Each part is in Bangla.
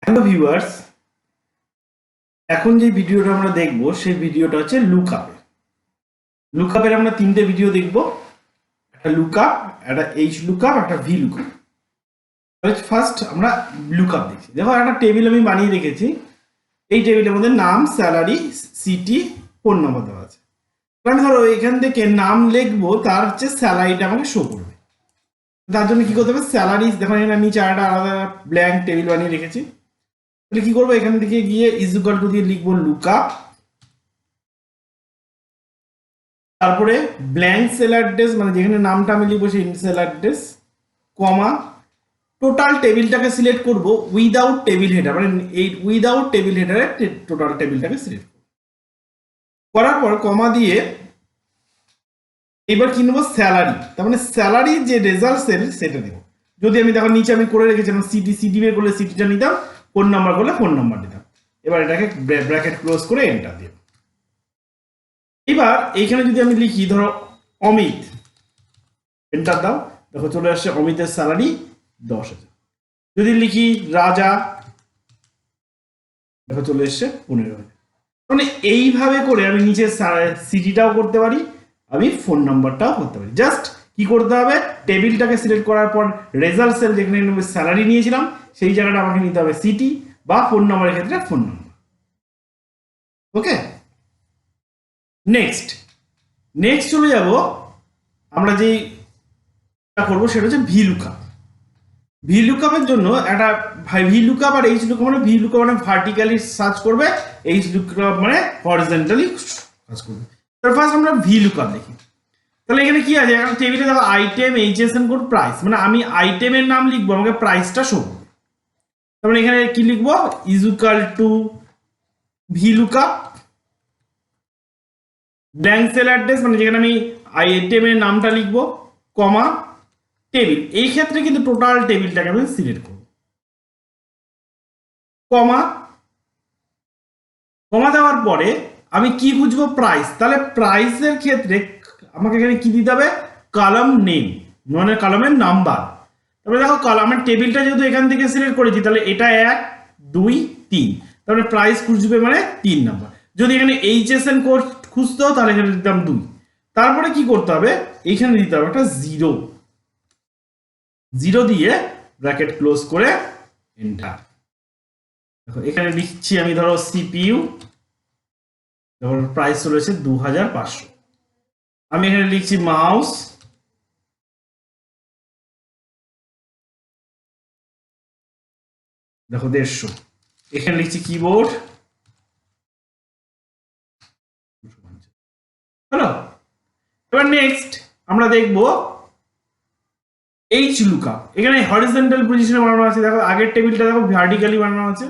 হ্যালো ভিউয়ার্স, এখন যে ভিডিওটা আমরা দেখব সেই ভিডিওটা হচ্ছে লুকআপের। লুকআপের আমরা তিনটে ভিডিও দেখব, একটা লুকআপ, একটা HLOOKUP, একটা Vlookup। ফার্স্ট আমরা লুকআপ দেখছি। দেখো একটা টেবিল আমি বানিয়ে রেখেছি। এই টেবিলের মধ্যে নাম, স্যালারি, সিটি, ফোন নাম্বার দেওয়া আছে। কারণ ধরো এখান থেকে নাম লিখবো, তার হচ্ছে স্যালারিটা আমাকে শো করবে। তার জন্য কি করতে হবে, স্যালারি দেখো এখানে নিচে একটা আলাদা ব্ল্যাঙ্ক টেবিল বানিয়ে রেখেছি। তাহলে কি করবো, এখান থেকে গিয়ে ইজ ইকুয়াল টু দিয়ে লিখবো লুকআপ, তারপরে ব্ল্যাঙ্ক সেল অ্যাড্রেস মানে যেখানে নামটা আমি লিখবো সেই সেল অ্যাড্রেস, কমা, টোটাল টেবিলটাকে সিলেক্ট করব উইদাউট টেবিল হেডার, মানে এই উইদাউট টেবিল হেডারে টোটাল টেবিলটাকে সিলেক্ট করব। করার পর কমা দিয়ে এবার কি নেবো, স্যালারি, তার মানে স্যালারি যে রেজাল্ট সেল সেটা দেবো। যদি আমি দেখো নিচে আমি করে রেখেছিলাম সিটি বের করলে সিটিটা নিতাম, ফোন নাম্বার করলে ফোন নাম্বার দিতাম। এবার এটাকে ব্র্যাকেট ক্লোজ করে এন্টার দিও। এবার এইখানে যদি আমি লিখি ধরো অমিত, এন্টার দাও, দেখো চলে আসছে অমিতের স্যালারি 10,000। যদি লিখি রাজা, দেখো চলে এসছে 15,000। মানে এইভাবে করে আমি নিচে সিটিটাও করতে পারি, আমি ফোন নাম্বারটাও করতে পারি। জাস্ট কি করতে হবে, টেবিলটাকে সিলেক্ট করার পর রেজাল্ট সেল যেখানে স্যালারি নিয়েছিলাম সেই জায়গাটা আমাকে নিতে হবে সিটি, বা ফোন নাম্বারের ক্ষেত্রে ফোন নাম্বার। ওকে, নেক্সট চলে যাব আমরা যেই করবো সেটা হচ্ছে VLOOKUP। VLOOKUP-এর জন্য একটা VLOOKUP আর HLOOKUP মানে VLOOKUP মানে ভার্টিক্যালি সার্চ করবে, HLOOKUP মানে হরিজন্টালি সার্চ করবে। তার ফার্স্ট আমরা VLOOKUP দেখি। তাহলে এখানে কি আছে, একটা টেবিলে দেখো আইটেম, HSN কোড, প্রাইস, মানে আমি আইটেমের নাম লিখবো, আমাকে প্রাইসটা শো করবে। তার মানে এখানে কি লিখবো, is equal two VLOOKUP, blank cell address মানে যেখানে আমি আইটেমের নামটা লিখবো, কমা, টেবিল, এই ক্ষেত্রে কিন্তু টোটাল টেবিলটাকে আমি সিলেক্ট করব, কমা দেওয়ার পরে আমি কি বুঝবো, প্রাইস। তাহলে প্রাইসের ক্ষেত্রে আমাকে এখানে কি দিতে হবে, কলাম নেম, মানে কলামের নাম্বার। তারপরে দেখো কলামের টেবিলটা যেহেতু এখান থেকে সিলেক্ট করেছি, তাহলে এটা 1 2 3, তাহলে প্রাইস খুঁজবে মানে 3 নাম্বার। যদি এখানে HSN কোড খুঁজতো তাহলে এখানে দিতাম 2। তারপরে কি করতে হবে, এখানে দিতে হবে একটা 0 দিয়ে ব্র্যাকেট ক্লোজ করে এন্টার। দেখো এখানে লিখছি আমি ধরো CPU, দেখো প্রাইস চলেছে 2500। আমি এখানে লিখছি মাউস, দেখো 150। এখানে লিখছি কিবোর্ড, হ্যালো। এবার নেক্সট আমরা দেখবো HLOOKUP। এখানে হরিজন্টাল পজিশনে বানানো আছে, দেখো আগের টেবিলটা দেখো ভার্টিক্যালি বানানো আছে,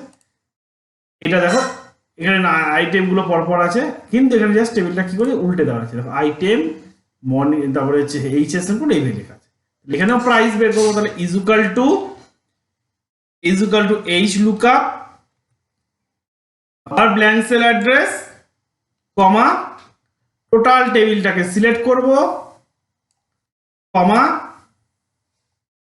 এটা দেখো এখানে আইটেম গুলো পরপর আছে, কিন্তু এখানে জাস্ট টেবিলটা কি করে উল্টে দেওয়া আছে, দেখো আইটেম মনি, তারপরে হচ্ছে HSN কোড এইভাবে লেখা আছে। এখানেও প্রাইস বের করবো, তাহলে ইজ ইকুয়াল টু HLOOKUP আর blank cell address, comma, total টেবিলটাকে সিলেক্ট করব, কমা,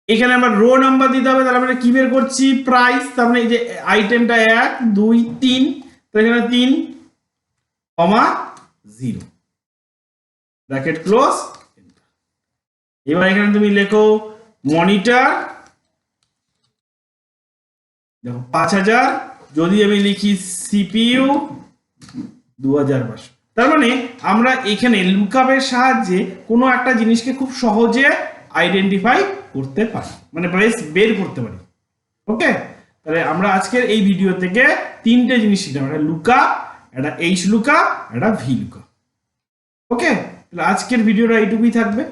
এখানে আমার রো নাম্বার দিতে হবে। তাহলে আমরা কি বের করছি, প্রাইস, তার মানে এই যে আইটেমটা 1 2 3, তাহলে এখানে 3, কমা 0, ব্র্যাকেট ক্লোজ। এবার এখানে তুমি লেখো মনিটর, দেখো 5000। যদি আমি লিখি CPU 2500। তার মানে আমরা এখানে লুকআপের সাহায্যে কোনো একটা জিনিসকে খুব সহজে আইডেন্টিফাই করতে পারি, মানে বের করতে পারি। ওকে, তাহলে আমরা আজকের এই ভিডিও থেকে তিনটে জিনিস শিখলাম, একটা লুকআপ, একটা HLOOKUP, একটা VLOOKUP। ওকে, তাহলে আজকের ভিডিওটা এইটুকুই থাকবে।